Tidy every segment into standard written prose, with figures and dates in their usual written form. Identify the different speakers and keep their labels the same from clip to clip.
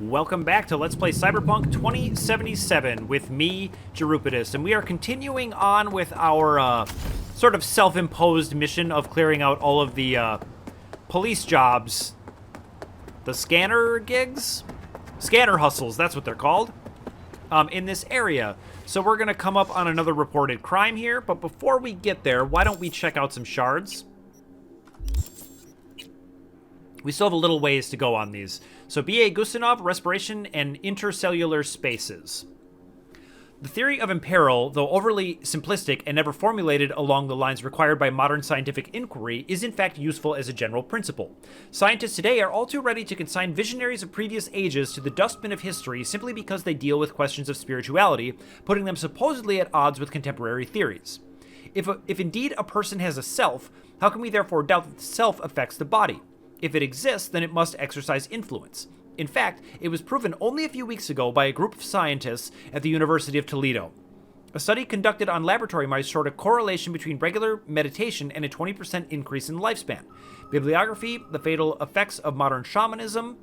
Speaker 1: Welcome back to Let's Play Cyberpunk 2077 with me, Jerupitus, and we are continuing on with our sort of self-imposed mission of clearing out all of the police jobs. The scanner gigs? Scanner hustles, that's what they're called. In this area. So we're going to come up on another reported crime here, but before we get there, why don't we check out some shards? We still have a little ways to go on these. So B.A. Gustinov, respiration, and intercellular spaces. The theory of imperil, though overly simplistic and never formulated along the lines required by modern scientific inquiry, is in fact useful as a general principle. Scientists today are all too ready to consign visionaries of previous ages to the dustbin of history simply because they deal with questions of spirituality, putting them supposedly at odds with contemporary theories. If indeed a person has a self, how can we therefore doubt that the self affects the body? If it exists, then it must exercise influence. In fact, it was proven only a few weeks ago by a group of scientists at the University of Toledo. A study conducted on laboratory mice showed a correlation between regular meditation and a 20% increase in lifespan. Bibliography, The Fatal Effects of Modern Shamanism,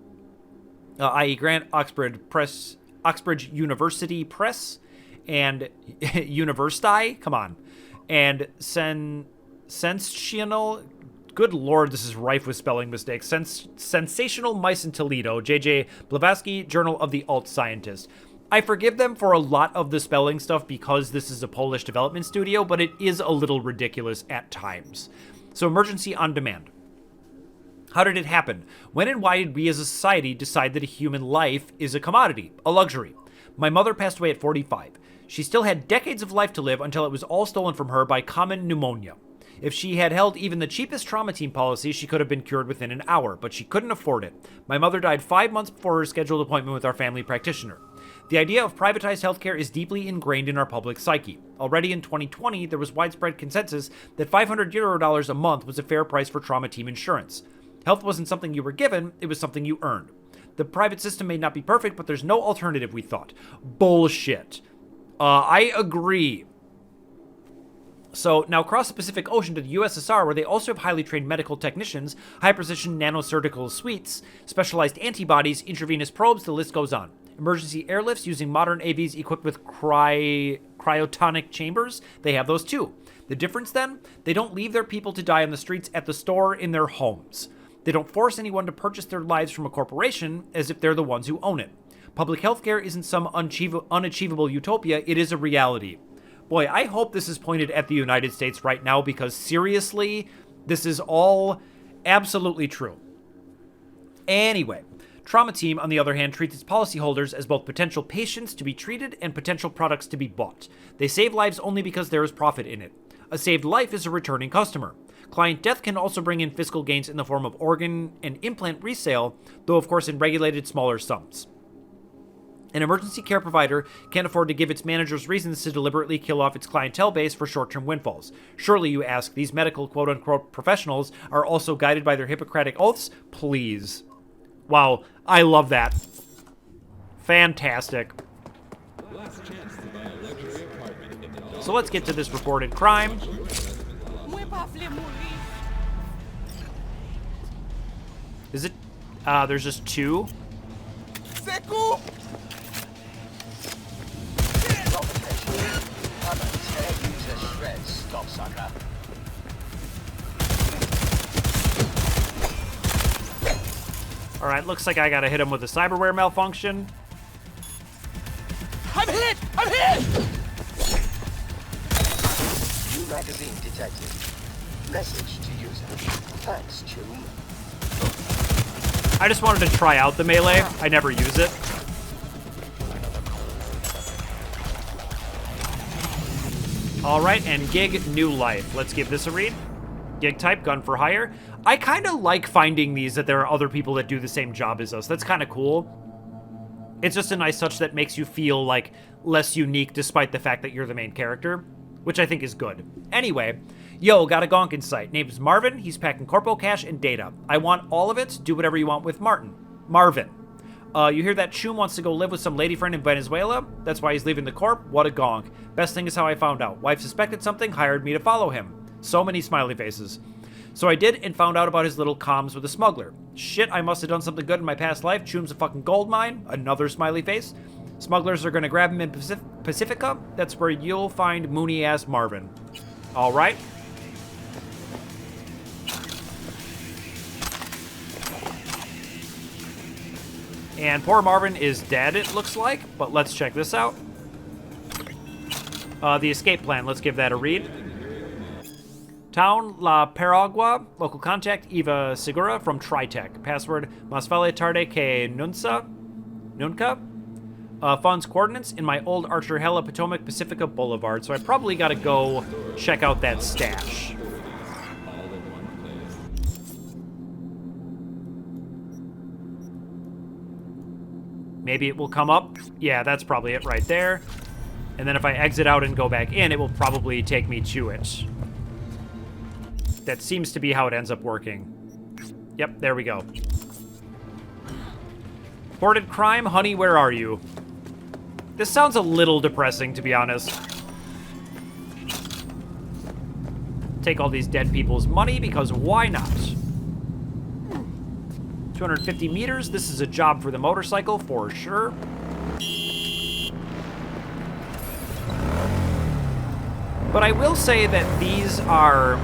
Speaker 1: i.e. Grant Oxbridge University Press, and University, come on, and Sensational. Good lord, this is rife with spelling mistakes. Sensational Mice in Toledo, J.J. Blavatsky, Journal of the Alt Scientist. I forgive them for a lot of the spelling stuff because this is a Polish development studio, but it is a little ridiculous at times. So, emergency on demand. How did it happen? When and why did we as a society decide that a human life is a commodity, a luxury? My mother passed away at 45. She still had decades of life to live until it was all stolen from her by common pneumonia. If she had held even the cheapest trauma team policy, she could have been cured within an hour, but she couldn't afford it. My mother died 5 months before her scheduled appointment with our family practitioner. The idea of privatized healthcare is deeply ingrained in our public psyche. Already in 2020, there was widespread consensus that €500 a month was a fair price for trauma team insurance. Health wasn't something you were given, it was something you earned. The private system may not be perfect, but there's no alternative, we thought. Bullshit. I agree. So, now across the Pacific Ocean to the USSR, where they also have highly trained medical technicians, high-precision nanosurgical suites, specialized antibodies, intravenous probes, the list goes on. Emergency airlifts using modern AVs equipped with cryotonic chambers, they have those too. The difference then? They don't leave their people to die on the streets, at the store, in their homes. They don't force anyone to purchase their lives from a corporation as if they're the ones who own it. Public healthcare isn't some unachievable utopia, it is a reality. Boy, I hope this is pointed at the United States right now because seriously, this is all absolutely true. Anyway, Trauma Team, on the other hand, treats its policyholders as both potential patients to be treated and potential products to be bought. They save lives only because there is profit in it. A saved life is a returning customer. Client death can also bring in fiscal gains in the form of organ and implant resale, though of course in regulated smaller sums. An emergency care provider can't afford to give its managers reasons to deliberately kill off its clientele base for short-term windfalls. Surely, you ask, these medical quote-unquote professionals are also guided by their Hippocratic oaths? Please. Wow, I love that. Fantastic. So let's get to this reported crime. Is it? There's just two? Alright, looks like I gotta hit him with a cyberware malfunction.
Speaker 2: I'm hit! I'm hit!
Speaker 3: New magazine detected. Message to user. Thanks, Chum.
Speaker 1: I just wanted to try out the melee. I never use it. Alright, and gig, new life. Let's give this a read. Gig type, gun for hire. I kind of like finding these that there are other people that do the same job as us. That's kind of cool. It's just a nice touch that makes you feel like less unique despite the fact that you're the main character, which I think is good. Anyway, yo, got a gonk in sight. Name's Marvin. He's packing corpo cash and data. I want all of it. Do whatever you want with Marvin. You hear that Chum wants to go live with some lady friend in Venezuela? That's why he's leaving the corp? What a gonk. Best thing is how I found out. Wife suspected something, hired me to follow him. So many smiley faces. So I did and found out about his little comms with a smuggler. Shit, I must have done something good in my past life. Choom's a fucking gold mine. Another smiley face. Smugglers are gonna grab him in Pacifica. That's where you'll find moony-ass Marvin. All right. And poor Marvin is dead, it looks like. But let's check this out. The escape plan. Let's give that a read. Town La Peragua. Local contact Eva Segura from Tritech. Password Mas vale tarde que nunca. Funds coordinates in my old Archer Hella Potomac Pacifica Boulevard. So I probably got to go check out that stash. Maybe it will come up. Yeah, that's probably it right there. And then if I exit out and go back in, it will probably take me to it. That seems to be how it ends up working. Yep, there we go. Hoarded crime, honey, where are you? This sounds a little depressing, to be honest. Take all these dead people's money, because why not? 250 meters, this is a job for the motorcycle, for sure. But I will say that these are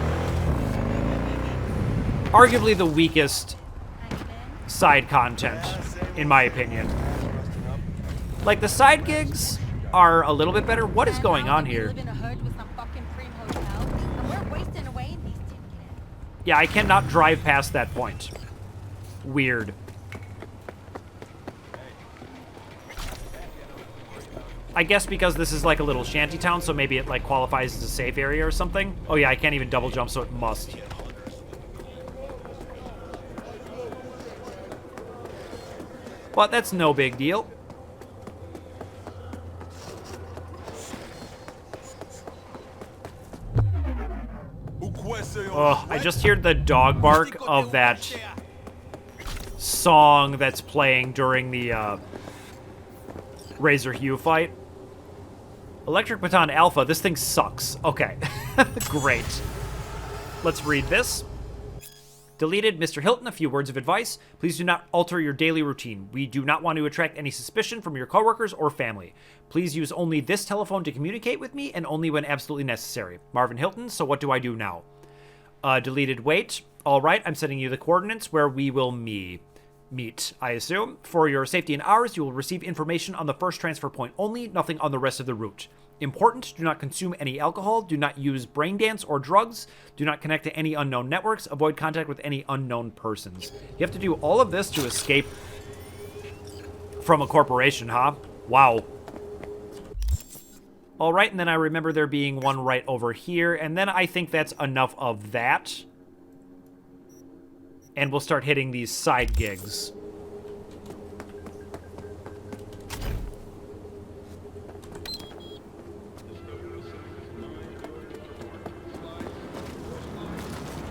Speaker 1: arguably the weakest side content, in my opinion. Like, the side gigs are a little bit better. What is going on here? Yeah, I cannot drive past that point. Weird. I guess because this is like a little shanty town, so maybe it like qualifies as a safe area or something. Oh yeah, I can't even double jump, so it must. But that's no big deal. Oh, I just heard the dog bark of that song that's playing during the Razor Hue fight. Electric Baton Alpha, this thing sucks. Okay, great. Let's read this. Deleted, Mr. Hilton, a few words of advice. Please do not alter your daily routine. We do not want to attract any suspicion from your coworkers or family. Please use only this telephone to communicate with me and only when absolutely necessary. Marvin Hilton, so what do I do now? Deleted, wait. All right, I'm sending you the coordinates where we will meet, I assume. For your safety and ours, you will receive information on the first transfer point only, nothing on the rest of the route. Important, do not consume any alcohol, do not use brain dance or drugs, do not connect to any unknown networks, avoid contact with any unknown persons. You have to do all of this to escape from a corporation, huh? Wow. All right, and then I remember there being one right over here, and then I think that's enough of that. And we'll start hitting these side gigs.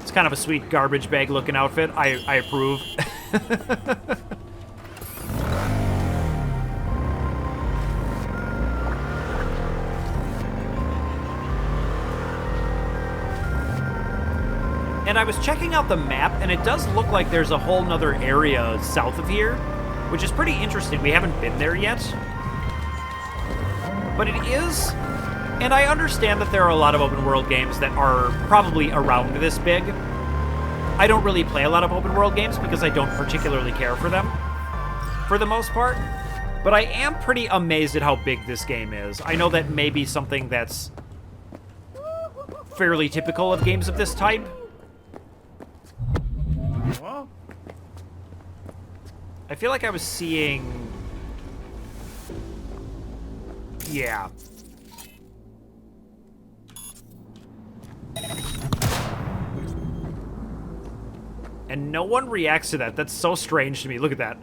Speaker 1: It's kind of a sweet garbage bag looking outfit. I approve. And I was checking out the map, and it does look like there's a whole nother area south of here, which is pretty interesting. We haven't been there yet. But it is, and I understand that there are a lot of open world games that are probably around this big. I don't really play a lot of open world games because I don't particularly care for them, for the most part. But I am pretty amazed at how big this game is. I know that may be something that's fairly typical of games of this type. I feel like I was seeing... Yeah. And no one reacts to that. That's so strange to me. Look at that.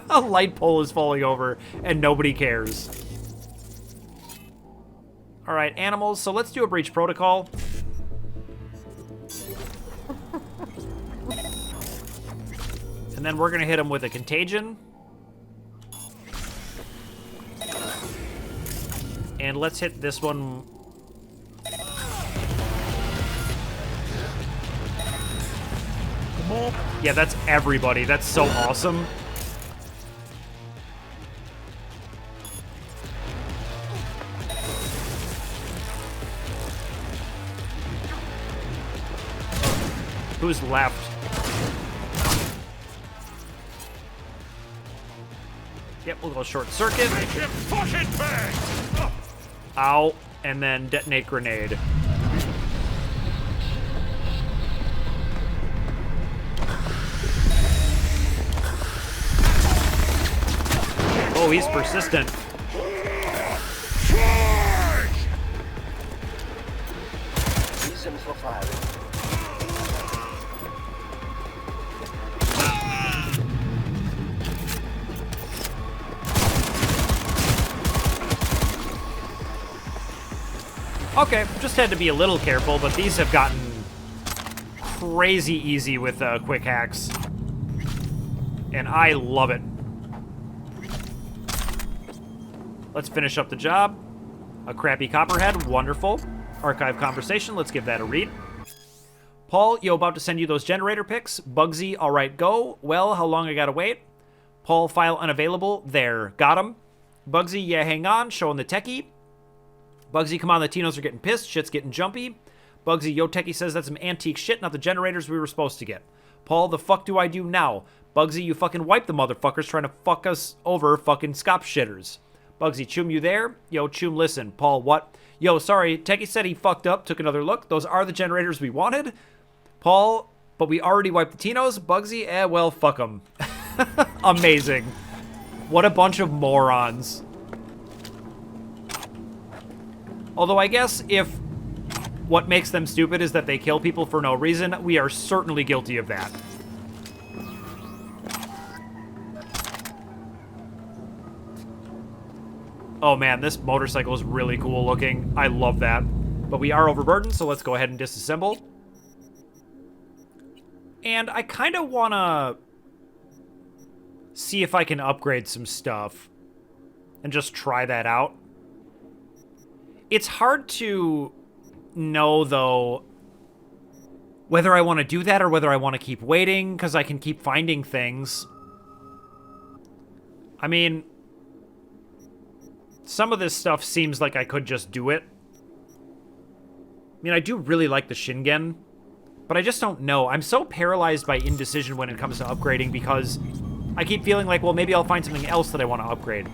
Speaker 1: A light pole is falling over, and nobody cares. All right, animals. So let's do a breach protocol. And then we're going to hit him with a contagion. And let's hit this one. Yeah, that's everybody. That's so awesome. Who's left? Yep, we'll go short circuit. Ow. And then detonate grenade. Oh, he's persistent.
Speaker 3: Reason for firing.
Speaker 1: Okay, just had to be a little careful, but these have gotten crazy easy with quick hacks. And I love it. Let's finish up the job. A crappy copperhead, wonderful. Archive conversation, let's give that a read. Paul, yo, about to send you those generator pics. Bugsy, all right, go. Well, how long I gotta wait? Paul, file unavailable. There, got him. Bugsy, yeah, hang on, showing the techie. Bugsy, come on, the Tinos are getting pissed. Shit's getting jumpy. Bugsy, yo, techie says that's some antique shit, not the generators we were supposed to get. Paul, the fuck do I do now? Bugsy, you fucking wipe the motherfuckers trying to fuck us over, fucking scop shitters. Bugsy, Choom, you there? Yo, Choom, listen. Paul, what? Yo, sorry, techie said he fucked up, took another look. Those are the generators we wanted. Paul, but we already wiped the Tinos. Bugsy, well, fuck them. Amazing. What a bunch of morons. Although I guess if what makes them stupid is that they kill people for no reason, we are certainly guilty of that. Oh man, this motorcycle is really cool looking. I love that. But we are overburdened, so let's go ahead and disassemble. And I kind of want to see if I can upgrade some stuff and just try that out. It's hard to know, though, whether I want to do that or whether I want to keep waiting, because I can keep finding things. I mean, some of this stuff seems like I could just do it. I mean, I do really like the Shingen, but I just don't know. I'm so paralyzed by indecision when it comes to upgrading because I keep feeling like, well, maybe I'll find something else that I want to upgrade.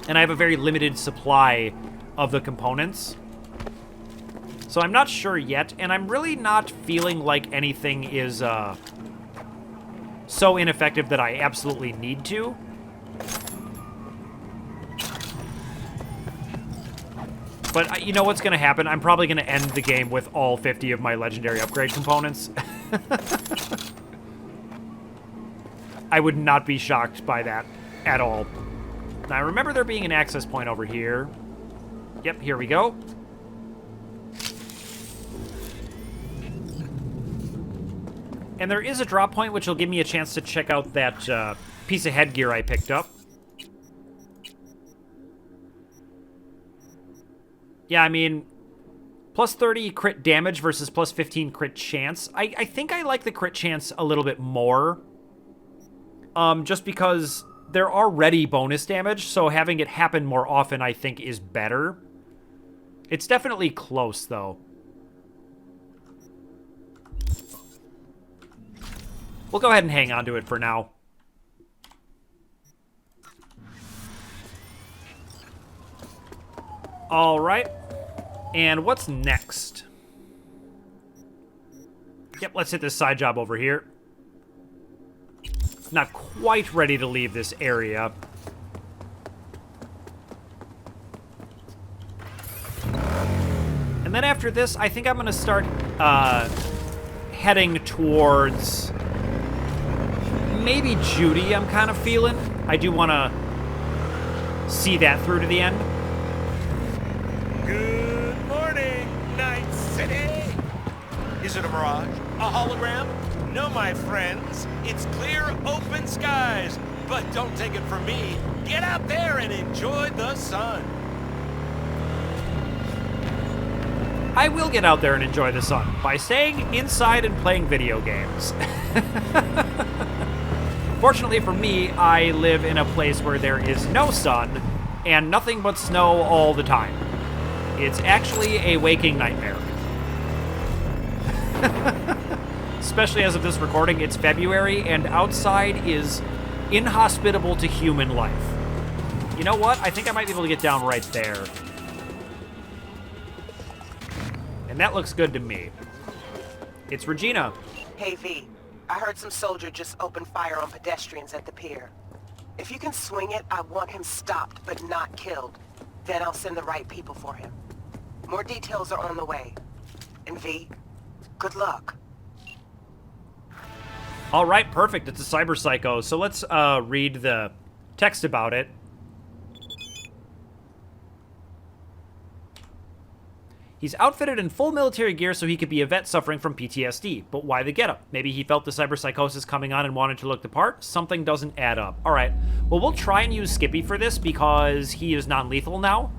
Speaker 1: And I have a very limited supply of the components. So I'm not sure yet, and I'm really not feeling like anything is so ineffective that I absolutely need to. But you know what's going to happen? I'm probably going to end the game with all 50 of my legendary upgrade components. I would not be shocked by that at all. Now, I remember there being an access point over here. Yep, here we go. And there is a drop point, which will give me a chance to check out that piece of headgear I picked up. Yeah, I mean, plus 30 crit damage versus plus 15 crit chance. I think I like the crit chance a little bit more. Just because they're already bonus damage, so having it happen more often, I think, is better. It's definitely close, though. We'll go ahead and hang on to it for now. All right. And what's next? Yep, let's hit this side job over here. Not quite ready to leave this area. And then after this, I think I'm going to start heading towards maybe Judy, I'm kind of feeling. I do want to see that through to the end.
Speaker 2: Good morning, Night City! Is it a mirage? A hologram? No, my friends. It's clear, open skies. But don't take it from me. Get out there and enjoy the sun.
Speaker 1: I will get out there and enjoy the sun by staying inside and playing video games. Fortunately for me, I live in a place where there is no sun and nothing but snow all the time. It's actually a waking nightmare. Especially as of this recording, it's February, and outside is inhospitable to human life. You know what? I think I might be able to get down right there. And that looks good to me. It's Regina.
Speaker 4: Hey, V. I heard some soldier just opened fire on pedestrians at the pier. If you can swing it, I want him stopped, but not killed. Then I'll send the right people for him. More details are on the way. And V, good luck.
Speaker 1: All right, perfect. It's a cyberpsycho. So let's read the text about it. He's outfitted in full military gear so he could be a vet suffering from PTSD. But why the getup? Maybe he felt the cyberpsychosis coming on and wanted to look the part? Something doesn't add up. All right. Well, we'll try and use Skippy for this because he is non-lethal now.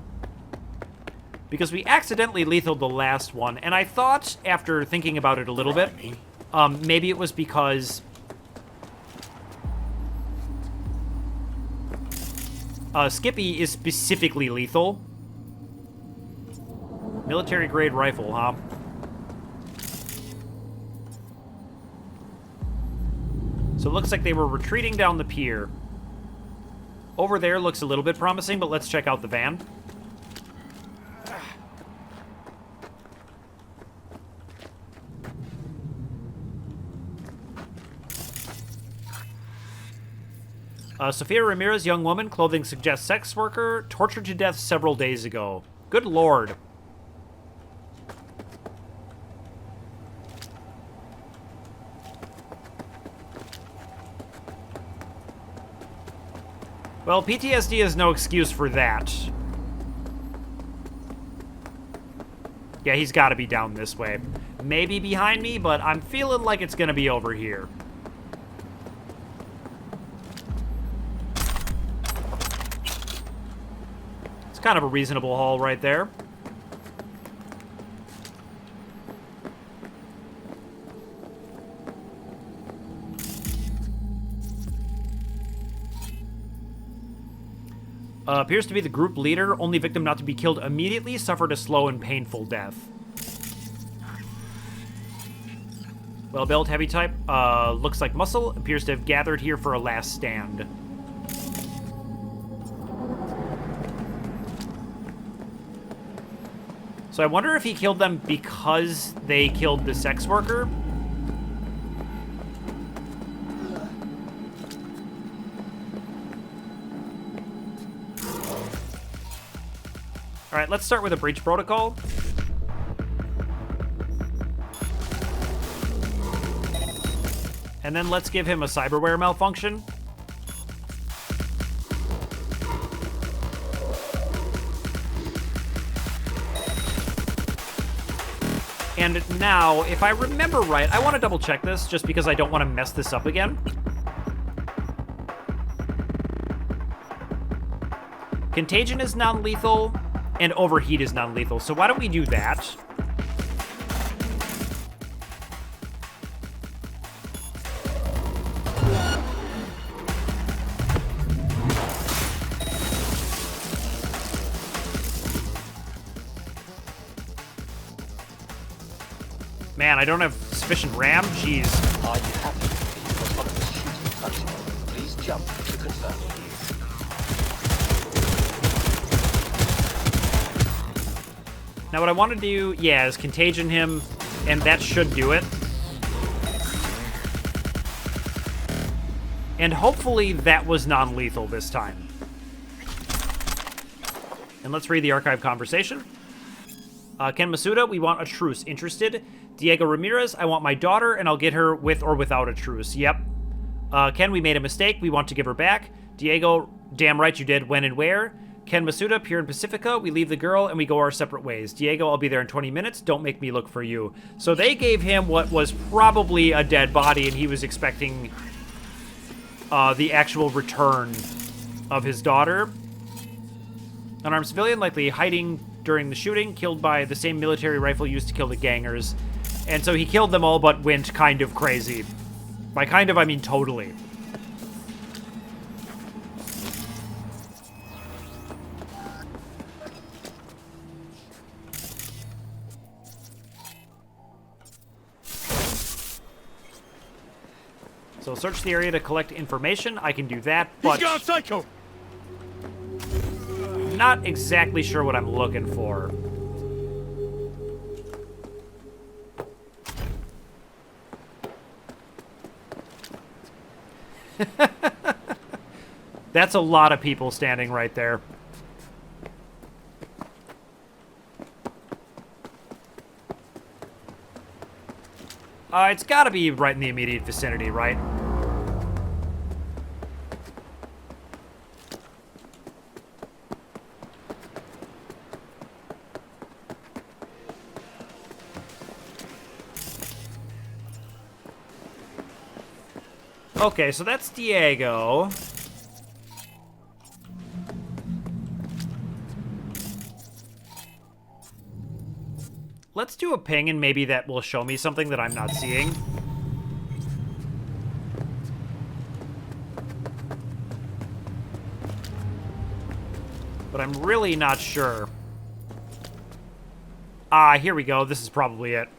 Speaker 1: Because we accidentally lethaled the last one. And I thought, after thinking about it a little bit, maybe it was because Skippy is specifically lethal. Military-grade rifle, huh? So it looks like they were retreating down the pier. Over there looks a little bit promising, but let's check out the van. Sofia Ramirez, young woman, clothing suggests sex worker, tortured to death several days ago. Good lord. Well, PTSD is no excuse for that. Yeah, he's got to be down this way. Maybe behind me, but I'm feeling like it's going to be over here. It's kind of a reasonable haul right there. Appears to be the group leader, only victim not to be killed immediately, suffered a slow and painful death. Well-built, heavy type, looks like muscle, appears to have gathered here for a last stand. So I wonder if he killed them because they killed the sex worker? All right, let's start with a breach protocol. And then let's give him a cyberware malfunction. And now, if I remember right, I want to double check this just because I don't want to mess this up again. Contagion is non-lethal. And overheat is non-lethal. So why don't we do that? Man, I don't have sufficient RAM? Jeez.
Speaker 3: Are you happy with autonomous shooting function? Please jump to confirm.
Speaker 1: Now what I want to do, yeah, is contagion him, and that should do it. And hopefully that was non-lethal this time. And let's read the archive conversation. Ken Masuda, we want a truce. Interested? Diego Ramirez, I want my daughter, and I'll get her with or without a truce. Yep. Ken, we made a mistake. We want to give her back. Diego, damn right you did. When and where? Ken Masuda, Pier and Pacifica, we leave the girl and we go our separate ways. Diego, I'll be there in 20 minutes. Don't make me look for you. So they gave him what was probably a dead body, and he was expecting the actual return of his daughter. Unarmed civilian, likely hiding during the shooting, killed by the same military rifle used to kill the gangers. And so he killed them all but went kind of crazy. By kind of, I mean totally. So search the area to collect information. I can do that, but...
Speaker 2: He's gone psycho!
Speaker 1: Not exactly sure what I'm looking for. That's a lot of people standing right there. It's gotta be right in the immediate vicinity, right? Okay, so that's Diego. Let's do a ping, and maybe that will show me something that I'm not seeing. But I'm really not sure. Ah, here we go. This is probably it.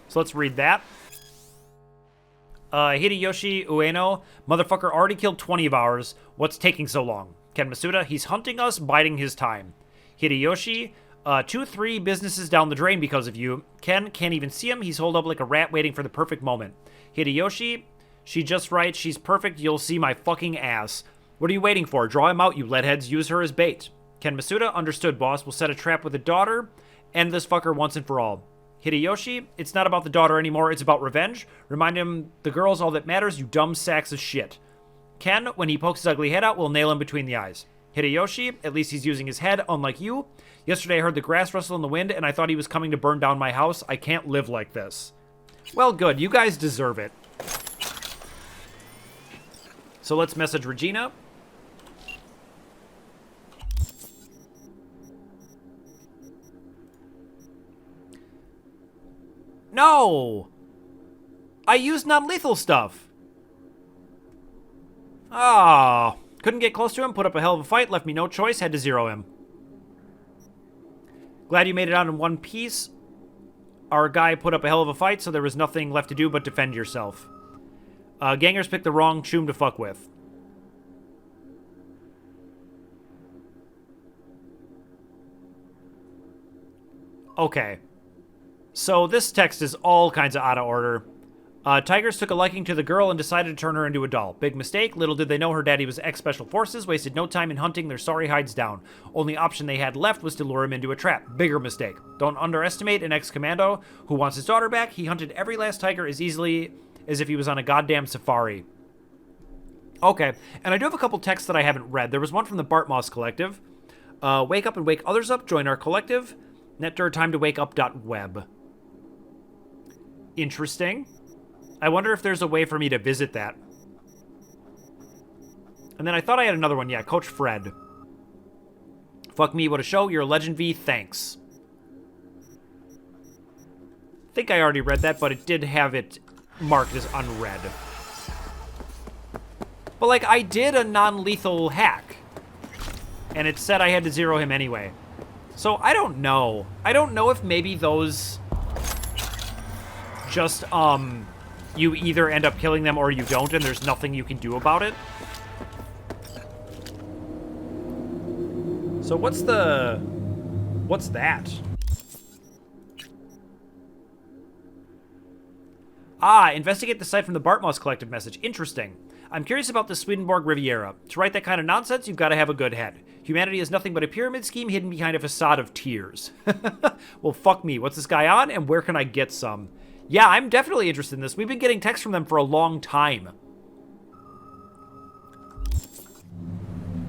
Speaker 1: So let's read that. Hideyoshi Ueno, motherfucker already killed 20 of ours. What's taking so long? Ken Masuda, he's hunting us, biding his time. Hideyoshi, 2-3 businesses down the drain because of you. Ken, can't even see him. He's holed up like a rat waiting for the perfect moment. Hideyoshi, she just right. She's perfect. You'll see my fucking ass. What are you waiting for? Draw him out, you leadheads. Use her as bait. Ken Masuda, understood, boss. We'll set a trap with a daughter. End this fucker once and for all. Hideyoshi, it's not about the daughter anymore. It's about revenge. Remind him the girl's all that matters, you dumb sacks of shit. Ken, when he pokes his ugly head out, we'll nail him between the eyes. Hideyoshi, at least he's using his head, unlike you. Yesterday I heard the grass rustle in the wind, and I thought he was coming to burn down my house. I can't live like this. Well, good. You guys deserve it. So let's message Regina. No! I used non-lethal stuff. Ah, couldn't get close to him, put up a hell of a fight, left me no choice, had to zero him. Glad you made it out in one piece. Our guy put up a hell of a fight, so there was nothing left to do but defend yourself. Gangers picked the wrong choom to fuck with. Okay. So this text is all kinds of out of order. Tigers took a liking to the girl and decided to turn her into a doll. Big mistake. Little did they know her daddy was ex-special forces, wasted no time in hunting their sorry hides down. Only option they had left was to lure him into a trap. Bigger mistake. Don't underestimate an ex-commando who wants his daughter back. He hunted every last tiger as easily as if he was on a goddamn safari. Okay, and I do have a couple texts that I haven't read. There was one from the Bartmoss Collective. Wake up and wake others up. Join our collective. Netdir time to wake up.web. Interesting. I wonder if there's a way for me to visit that. And then I thought I had another one. Yeah, Coach Fred. Fuck me, what a show. You're a legend, V. Thanks. I think I already read that, but it did have it marked as unread. But, like, I did a non-lethal hack. And it said I had to zero him anyway. So, I don't know. I don't know if maybe those... just, you either end up killing them or you don't, and there's nothing you can do about it. So what's that? Ah, investigate the site from the Bartmoss Collective message. Interesting. I'm curious about the Swedenborg Riviera. To write that kind of nonsense, you've got to have a good head. Humanity is nothing but a pyramid scheme hidden behind a facade of tears. Well, fuck me. What's this guy on, and where can I get some? Yeah, I'm definitely interested in this. We've been getting texts from them for a long time.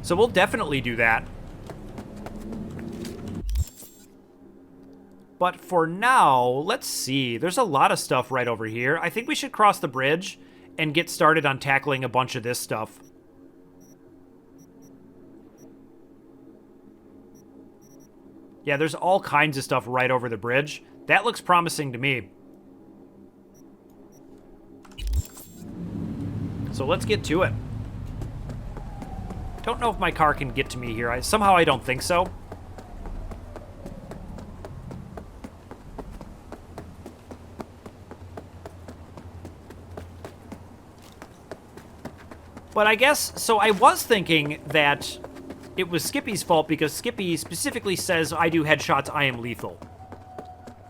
Speaker 1: So we'll definitely do that. But for now, let's see. There's a lot of stuff right over here. I think we should cross the bridge and get started on tackling a bunch of this stuff. Yeah, there's all kinds of stuff right over the bridge. That looks promising to me. So let's get to it. Don't know if my car can get to me here. Somehow I don't think so. But I guess, so I was thinking that it was Skippy's fault because Skippy specifically says, I do headshots, I am lethal.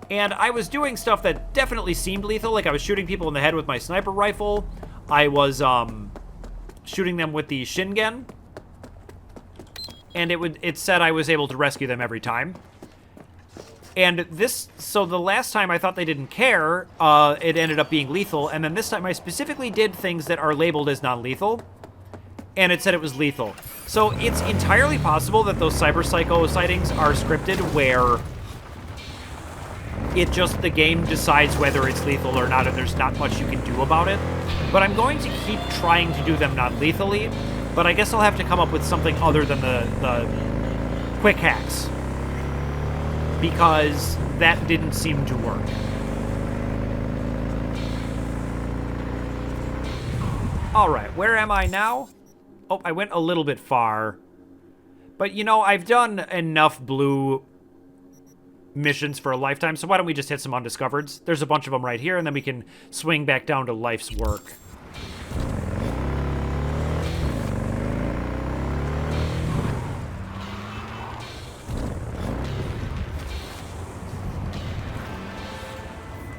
Speaker 1: And I was doing stuff that definitely seemed lethal, like I was shooting people in the head with my sniper rifle. I was shooting them with the Shingen. And it said I was able to rescue them every time. And so the last time I thought they didn't care, it ended up being lethal. And then this time I specifically did things that are labeled as non-lethal. And it said it was lethal. So it's entirely possible that those cyberpsycho sightings are scripted where the game decides whether it's lethal or not, and there's not much you can do about it. But I'm going to keep trying to do them non-lethally, but I guess I'll have to come up with something other than the quick hacks. Because that didn't seem to work. Alright, where am I now? Oh, I went a little bit far. But, you know, I've done enough blue missions for a lifetime, so why don't we just hit some undiscovereds? There's a bunch of them right here, and then we can swing back down to life's work.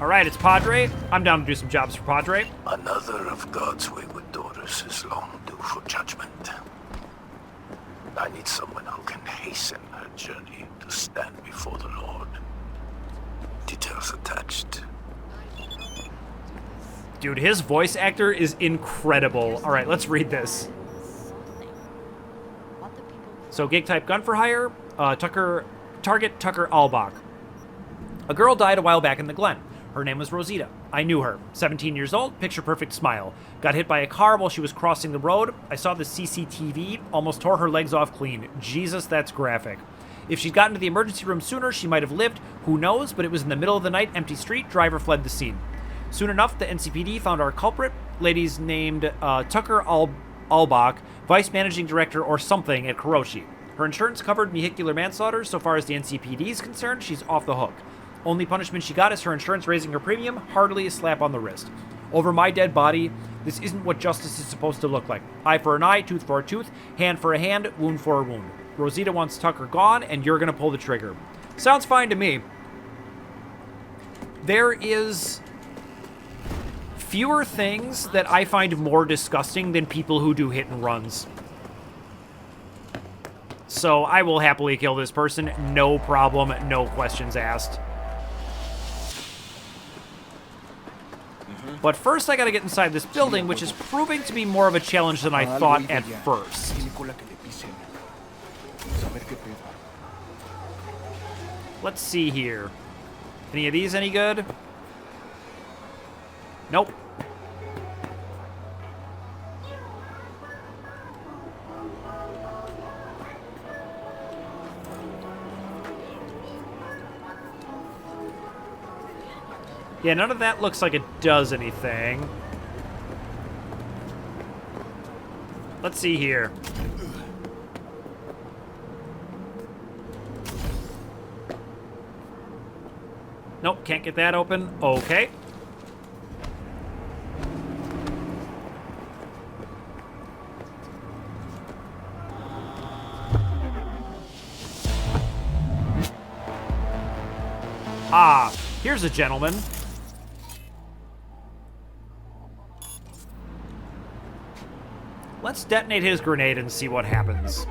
Speaker 1: Alright, it's Padre. I'm down to do some jobs for Padre.
Speaker 5: Another of God's wayward daughters is long due for judgment. I need someone who can hasten her journey to stand before the Lord. Details attached.
Speaker 1: Dude, his voice actor is incredible. Alright, let's read this. So, gig type gun for hire. Target Tucker Alback. A girl died a while back in the Glen. Her name was Rosita. I knew her. 17 years old, picture-perfect smile. Got hit by a car while she was crossing the road. I saw the CCTV, almost tore her legs off clean. Jesus, that's graphic. If she'd gotten to the emergency room sooner, she might have lived. Who knows, but it was in the middle of the night, empty street, driver fled the scene. Soon enough, the NCPD found our culprit, ladies named Tucker Alback, vice managing director or something at Kuroshi. Her insurance covered vehicular manslaughter. So far as the NCPD is concerned, she's off the hook. Only punishment she got is her insurance raising her premium, hardly a slap on the wrist. Over my dead body, this isn't what justice is supposed to look like. Eye for an eye, tooth for a tooth, hand for a hand, wound for a wound. Rosita wants Tucker gone, and you're gonna pull the trigger. Sounds fine to me. There is fewer things that I find more disgusting than people who do hit and runs. So I will happily kill this person, no problem, no questions asked. But first I gotta get inside this building, which is proving to be more of a challenge than I thought at first. Let's see here. Any of these any good? Nope. Yeah, none of that looks like it does anything. Let's see here. Nope, can't get that open. Okay. Ah, here's a gentleman. Let's detonate his grenade and see what happens.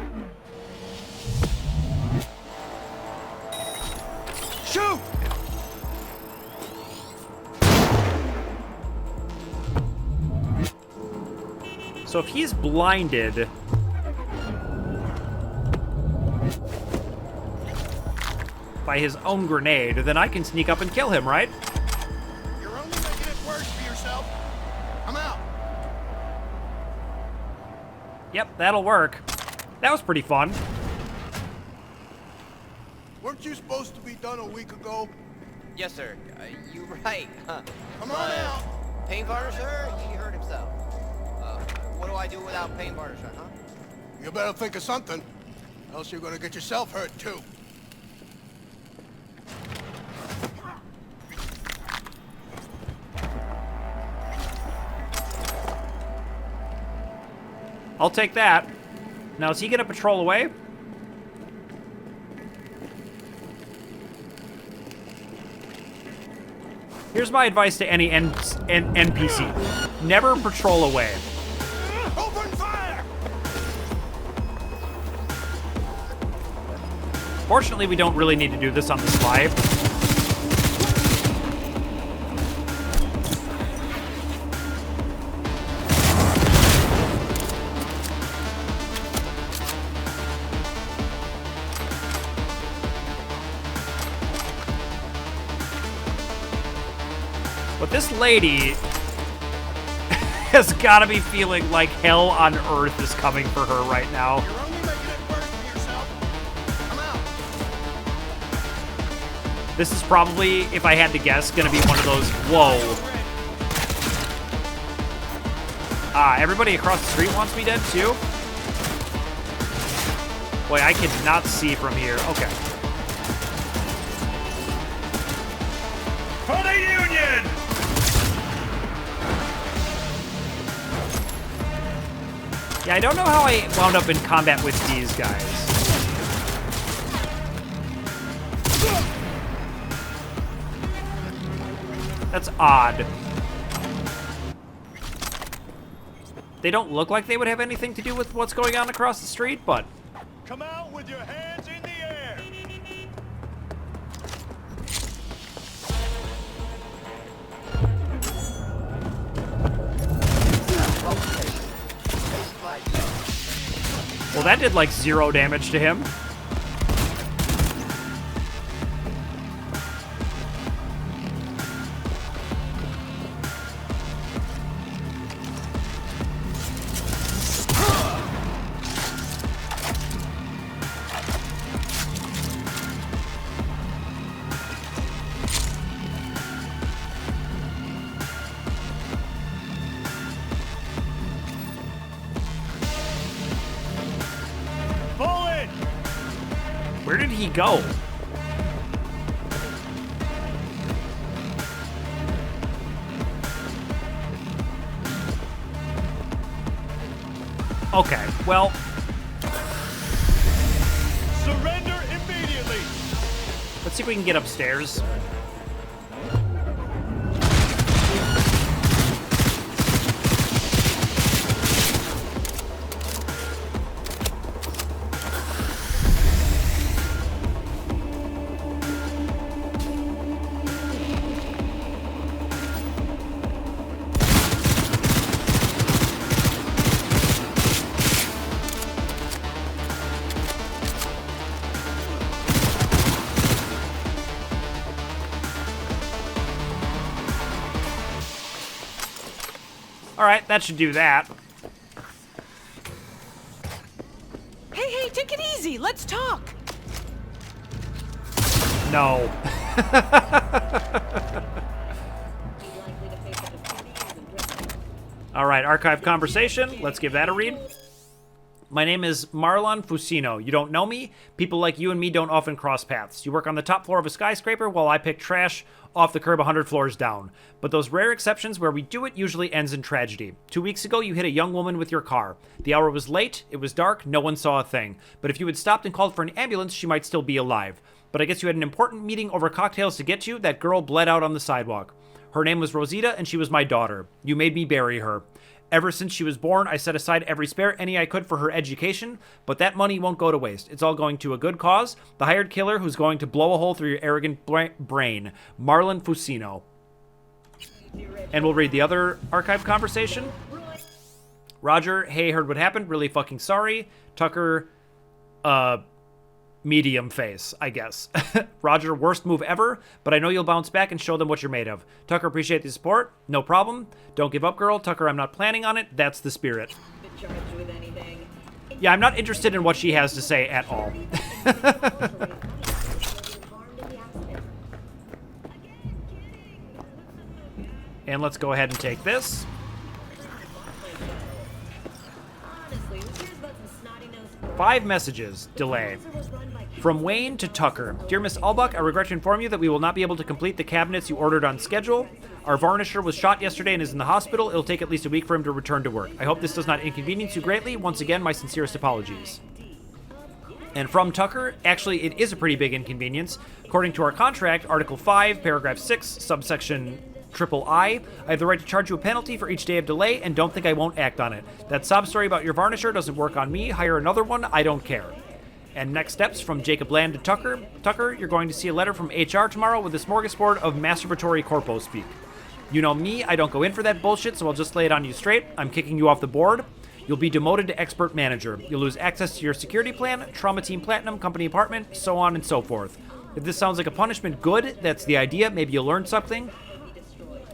Speaker 2: Shoot!
Speaker 1: So if he's blinded... by his own grenade, then I can sneak up and kill him, right?
Speaker 6: You're only making it worse for yourself. I'm out.
Speaker 1: Yep, that'll work. That was pretty fun.
Speaker 6: Weren't you supposed to be done a week ago?
Speaker 7: Yes, sir. You right.
Speaker 6: Come on out.
Speaker 7: Pain varnish, sir? He hurt himself. What do I do without pain varnish, huh?
Speaker 6: You better think of something, else you're gonna get yourself hurt too.
Speaker 1: I'll take that. Now, is he gonna patrol away? Here's my advice to any NPC. Never patrol away.
Speaker 6: Open fire!
Speaker 1: Fortunately, we don't really need to do this on the slide. But this lady has got to be feeling like hell on earth is coming for her right now.
Speaker 6: You're only making it worse for yourself. Come out.
Speaker 1: This is probably, if I had to guess, going to be one of those, whoa. Everybody across the street wants me dead too? Boy, I cannot see from here. Okay.
Speaker 2: For the Union!
Speaker 1: Yeah, I don't know how I wound up in combat with these guys. That's odd. They don't look like they would have anything to do with what's going on across the street, but...
Speaker 2: Come out with your hands in the air!
Speaker 1: Well, that did like 0 damage to him. Where did he go? Okay, well...
Speaker 2: Surrender immediately!
Speaker 1: Let's see if we can get upstairs. All right, that should do that.
Speaker 8: Hey, take it easy. Let's talk.
Speaker 1: No. All right, archive conversation. Let's give that a read. My name is Marlon Fusino. You don't know me? People like you and me don't often cross paths. You work on the top floor of a skyscraper while I pick trash off the curb 100 floors down. But those rare exceptions where we do it usually ends in tragedy. 2 weeks ago, you hit a young woman with your car. The hour was late, it was dark, no one saw a thing. But if you had stopped and called for an ambulance, she might still be alive. But I guess you had an important meeting over cocktails to get to. That girl bled out on the sidewalk. Her name was Rosita, and she was my daughter. You made me bury her. Ever since she was born, I set aside every spare penny I could for her education, but that money won't go to waste. It's all going to a good cause, the hired killer who's going to blow a hole through your arrogant brain, Marlon Fusino. And we'll read the other archive conversation. Roger, hey, heard what happened, really fucking sorry. Tucker, medium face, I guess. Roger, worst move ever, but I know you'll bounce back and show them what you're made of. Tucker, appreciate the support. No problem. Don't give up, girl. Tucker, I'm not planning on it. That's the spirit. Yeah, I'm not interested in what she has to say at all. And let's go ahead and take this.
Speaker 9: Honestly, who cares about some snotty-nosed
Speaker 1: 5 messages. Delay. From Wayne to Tucker. Dear Miss Alback, I regret to inform you that we will not be able to complete the cabinets you ordered on schedule. Our varnisher was shot yesterday and is in the hospital. It'll take at least a week for him to return to work. I hope this does not inconvenience you greatly. Once again, my sincerest apologies. And from Tucker, actually, it is a pretty big inconvenience. According to our contract, Article 5, Paragraph 6, subsection I have the right to charge you a penalty for each day of delay, and don't think I won't act on it. That sob story about your varnisher doesn't work on me. Hire another one. I don't care. And next steps from Jacob Land to Tucker. Tucker, you're going to see a letter from HR tomorrow with a smorgasbord of masturbatory corpo speak. You know me, I don't go in for that bullshit, so I'll just lay it on you straight. I'm kicking you off the board. You'll be demoted to expert manager. You'll lose access to your security plan, trauma team platinum, company apartment, so on and so forth. If this sounds like a punishment, good. That's the idea. Maybe you'll learn something.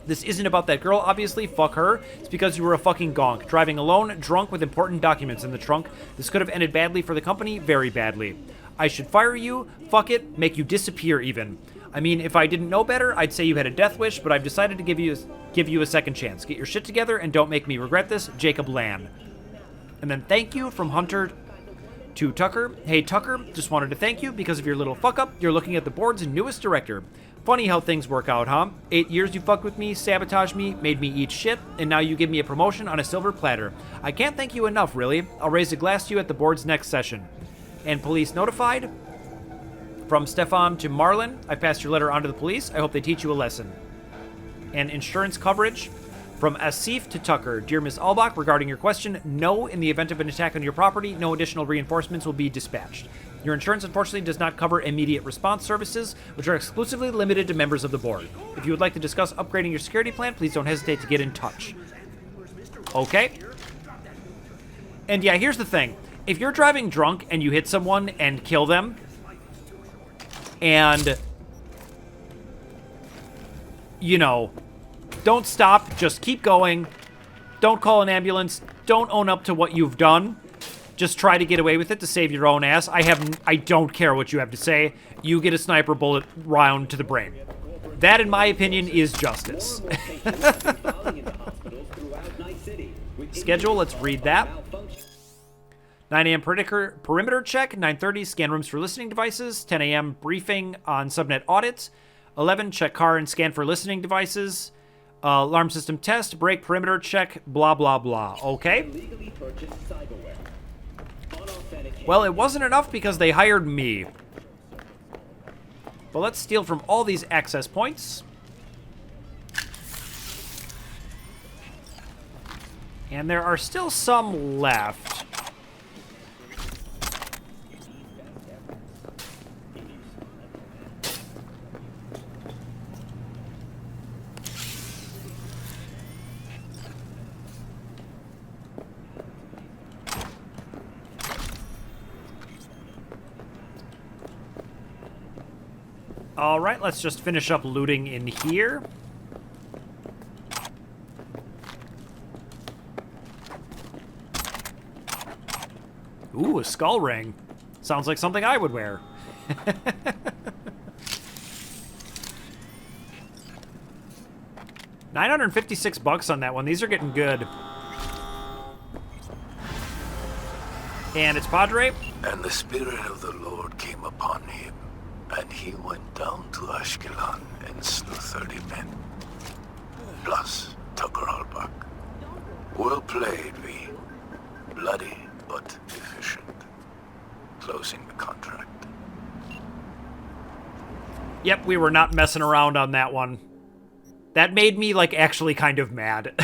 Speaker 1: This isn't about that girl, obviously. Fuck her. It's because you were a fucking gonk. Driving alone, drunk with important documents in the trunk. This could have ended badly for the company, very badly. I should fire you. Fuck it. Make you disappear even. I mean, if I didn't know better, I'd say you had a death wish, but I've decided to give you a second chance. Get your shit together and don't make me regret this. Jacob Lan. And then thank you from Hunter to Tucker. Hey Tucker, just wanted to thank you because of your little fuck up. You're looking at the board's newest director. Funny how things work out, huh? 8 years you fucked with me, sabotaged me, made me eat shit, and now you give me a promotion on a silver platter. I can't thank you enough, really. I'll raise a glass to you at the board's next session. And police notified. From Stefan to Marlon, I passed your letter on to the police. I hope they teach you a lesson. And insurance coverage. From Asif to Tucker. Dear Miss Alback, regarding your question, no, in the event of an attack on your property, no additional reinforcements will be dispatched. Your insurance, unfortunately, does not cover immediate response services, which are exclusively limited to members of the board. If you would like to discuss upgrading your security plan, please don't hesitate to get in touch. Okay. And yeah, here's the thing. If you're driving drunk and you hit someone and kill them, and, you know, don't stop, just keep going. Don't call an ambulance. Don't own up to what you've done. Just try to get away with it to save your own ass. I don't care what you have to say. You get a sniper bullet round to the brain. That, in my opinion, is justice. Schedule, let's read that. 9 a.m. perimeter check. 9:30 scan rooms for listening devices. 10 a.m. briefing on subnet audits. 11 check car and scan for listening devices. Alarm system test. Break perimeter check. Blah, blah, blah. Okay. Well, it wasn't enough because they hired me. But let's steal from all these access points. And there are still some left. All right, let's just finish up looting in here. Ooh, a skull ring. Sounds like something I would wear. $956 on that one. These are getting good. And it's Padre.
Speaker 5: And the Spirit of the Lord came upon him, and he went down to Ashkelon and slew 30 men. Plus Tucker Alback. Well played, V. Bloody but efficient. Closing the contract.
Speaker 1: Yep, we were not messing around on that one. That made me, like, actually kind of mad.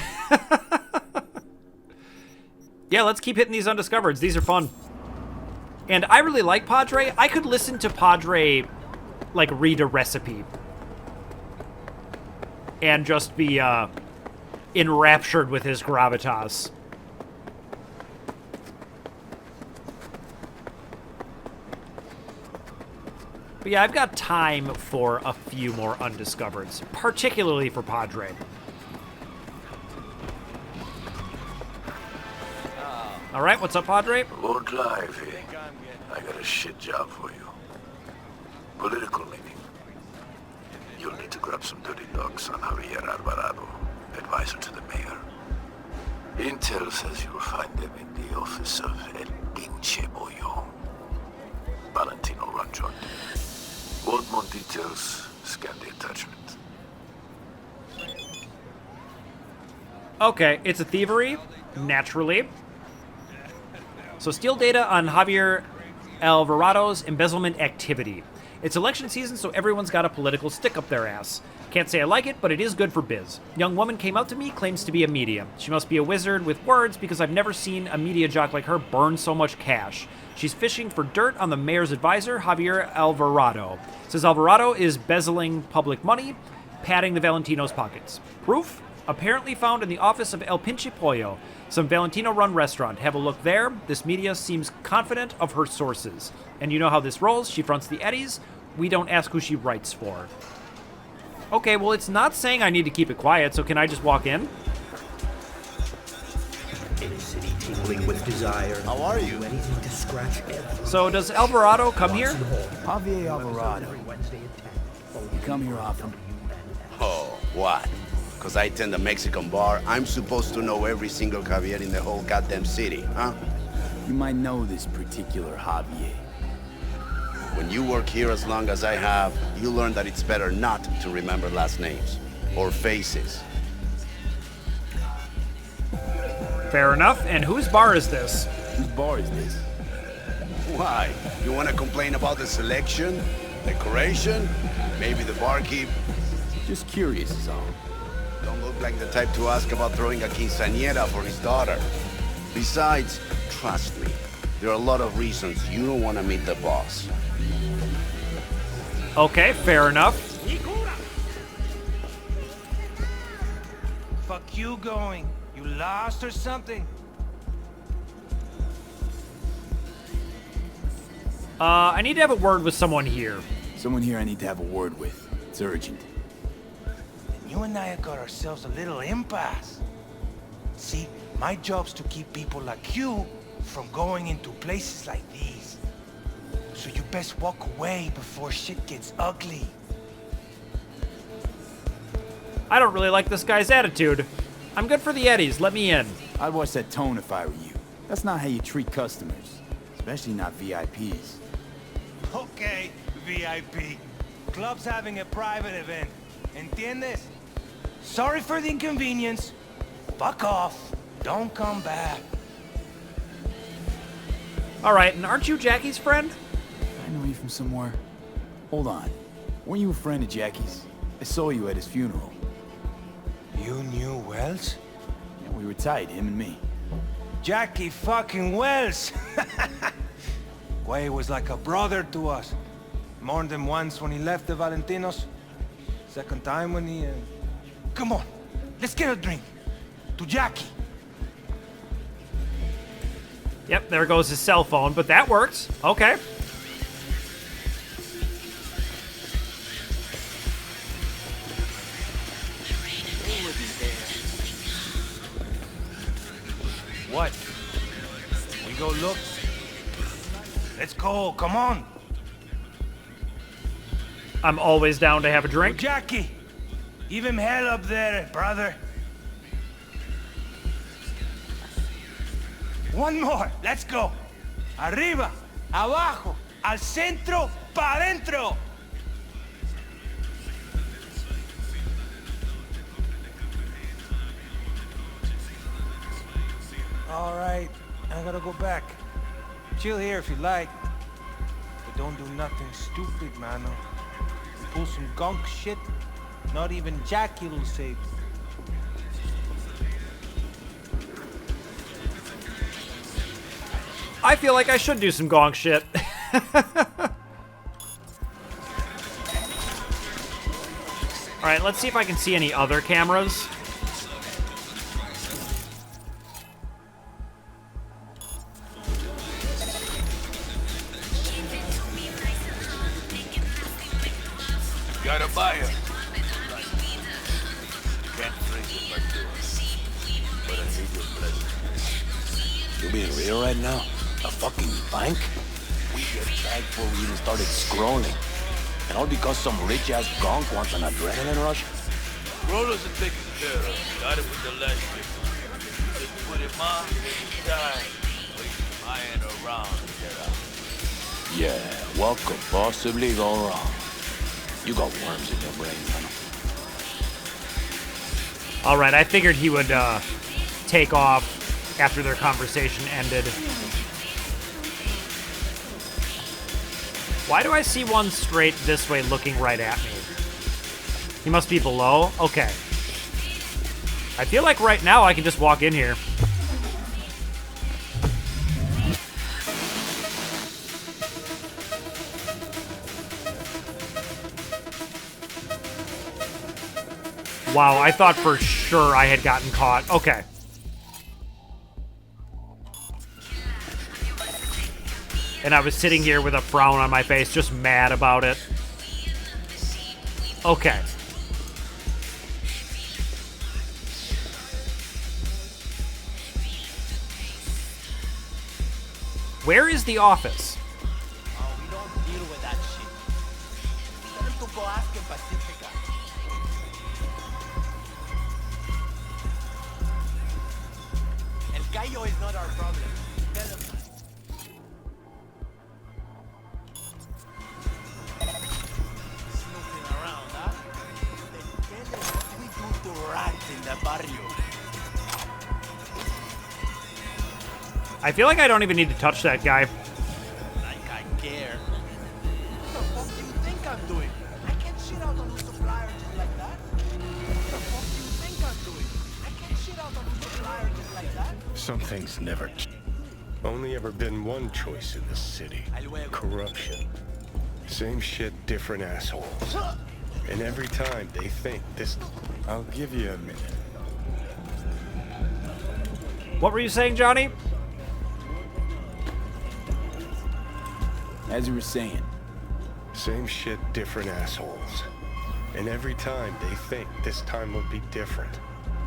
Speaker 1: Yeah, let's keep hitting these undiscovereds. These are fun. And I really like Padre. I could listen to Padre, like, read a recipe. And just be, enraptured with his gravitas. But yeah, I've got time for a few more undiscovereds, particularly for Padre. All right, what's up, Padre?
Speaker 5: Won't lie, V. I got a shit job for you. Political leaning. You'll need to grab some dirty dogs on Javier Alvarado. advisor to the mayor. Intel says you'll find them in the office of El Pinche Bollo. Valentino run joint. Want more details? Scan the attachment.
Speaker 1: Okay, it's a thievery, naturally. So steal data on Javier Alvarado's embezzlement activity. It's election season, so everyone's got a political stick up their ass. Can't say I like it, but it is good for biz. Young woman came out to me, claims to be a media. She must be a wizard with words because I've never seen a media jock like her burn so much cash. She's fishing for dirt on the mayor's advisor, Javier Alvarado. Says Alvarado is embezzling public money, padding the Valentinos' pockets. Proof? Apparently found in the office of El Pinche Pollo, some Valentino-run restaurant. Have a look there. This media seems confident of her sources. And you know how this rolls. She fronts the eddies. We don't ask who she writes for. Okay, well, it's not saying I need to keep it quiet, so can I just walk in?
Speaker 10: In a city tingling with desire.
Speaker 7: How are you?
Speaker 10: Do anything to scratch every
Speaker 1: So does Alvarado come here?
Speaker 11: Javier Alvarado. You come here often?
Speaker 12: Oh, what? Because I tend a Mexican bar, I'm supposed to know every single Javier in the whole goddamn city, huh?
Speaker 11: You might know this particular Javier.
Speaker 12: When you work here as long as I have, you learn that it's better not to remember last names or faces.
Speaker 1: Fair enough. And whose bar is this?
Speaker 11: Whose bar is this?
Speaker 12: Why? You want to complain about the selection? Decoration? Maybe the barkeep?
Speaker 11: Just curious is all.
Speaker 12: Don't look like the type to ask about throwing a quinceañera for his daughter. Besides, trust me, there are a lot of reasons you don't want to meet the boss.
Speaker 1: Okay, fair enough.
Speaker 2: Fuck you going? You lost or something?
Speaker 1: I need to have a word with someone here.
Speaker 11: Someone here I need to have a word with. It's urgent.
Speaker 2: You and I have got ourselves a little impasse. See, my job's to keep people like you from going into places like these. So you best walk away before shit gets ugly.
Speaker 1: I don't really like this guy's attitude. I'm good for the eddies. Let me in.
Speaker 11: I'd watch that tone if I were you. That's not how you treat customers. Especially not VIPs.
Speaker 2: Okay, VIP. Club's having a private event. ¿Entiendes? Sorry for the inconvenience. Fuck off. Don't come back.
Speaker 1: Alright, and aren't you Jackie's friend?
Speaker 11: I know you from somewhere. Hold on. Weren't you a friend of Jackie's? I saw you at his funeral.
Speaker 2: You knew Wells?
Speaker 11: Yeah, we were tight, him and me.
Speaker 2: Jackie fucking Wells! Guay was like a brother to us. Mourned him once when he left the Valentinos. Second time when he... Come on, let's get a drink. To Jackie.
Speaker 1: Yep, there goes his cell phone, but that works. Okay.
Speaker 2: What? We go look? Let's go, come on.
Speaker 1: I'm always down to have a drink.
Speaker 2: Jackie, give him hell up there, brother. One more, let's go. Arriba, abajo, al centro, pa' dentro. All right, I gotta go back. Chill here if you like. But don't do nothing stupid, mano. Pull some gunk shit, not even Jackie will save.
Speaker 1: I feel like I should do some gong shit. Alright, let's see if I can see any other cameras.
Speaker 5: Got a buyer. Can't drink in my door, but I need your blessing.
Speaker 12: You being real right now? A fucking bank?
Speaker 13: We get tagged before we even started scrolling. And all because some rich-ass gonk wants an adrenaline rush? Bro doesn't take his care of. Got it with the last victim. Just put him on when he died. I ain't around, get out.
Speaker 11: Yeah, what could possibly go wrong? You got worms in your brain, man.
Speaker 1: All right, I figured he would take off after their conversation ended. Why do I see one straight this way looking right at me? He must be below? Okay. I feel like right now I can just walk in here. Wow, I thought for sure I had gotten caught. Okay. And I was sitting here with a frown on my face, just mad about it. Okay. Where is the office?
Speaker 7: Oh, we don't deal with that shit. Tell him to go ask him Pacifica. El Gallo is not our problem. Tell him. Snooping around, huh? Then tell him what we do to rats in the barrio.
Speaker 1: I feel like I don't even need to touch that guy.
Speaker 7: Like I care. What the fuck do you think I'm doing? I can't shit out on the supplier just like that. What the fuck do you think I'm doing? I can't shit out on the supplier just like that.
Speaker 14: Some things never only ever been one choice in this city. Corruption. Same shit, different assholes. And every time they think this... I'll give you a minute.
Speaker 1: What were you saying, Johnny?
Speaker 11: As you were saying.
Speaker 14: Same shit, different assholes. And every time they think this time will be different,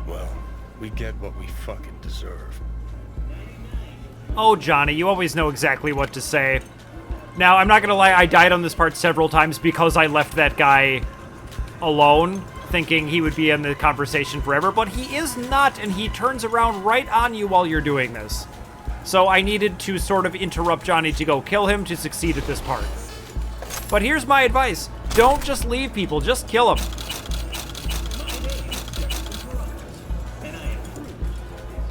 Speaker 14: well, we get what we fucking deserve.
Speaker 1: Oh, Johnny, you always know exactly what to say. Now, I'm not gonna lie, I died on this part several times because I left that guy alone, thinking he would be in the conversation forever, but he is not, and he turns around right on you while you're doing this. So I needed to sort of interrupt Johnny to go kill him to succeed at this part. But here's my advice. Don't just leave people, just kill them.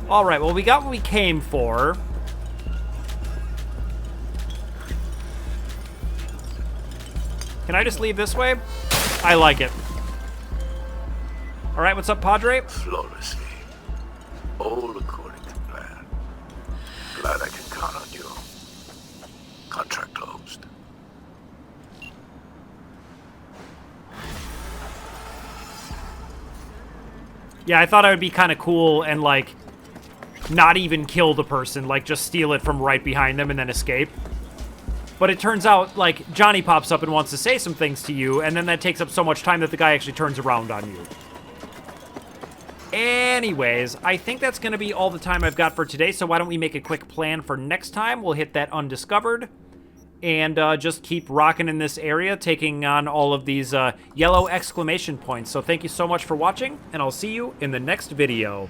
Speaker 1: Alright, well, we got what we came for. Can I just leave this way? I like it. Alright, what's up, Padre?
Speaker 5: Flawlessly. All according to plan. Glad I can count on you. Contract closed.
Speaker 1: Yeah, I thought I would be kind of cool and, like, not even kill the person. Like, just steal it from right behind them and then escape. But it turns out, like, Johnny pops up and wants to say some things to you, and then that takes up so much time that the guy actually turns around on you. Anyways, I think that's going to be all the time I've got for today, so why don't we make a quick plan for next time? We'll hit that undiscovered, and just keep rocking in this area, taking on all of these yellow exclamation points. So thank you so much for watching, and I'll see you in the next video.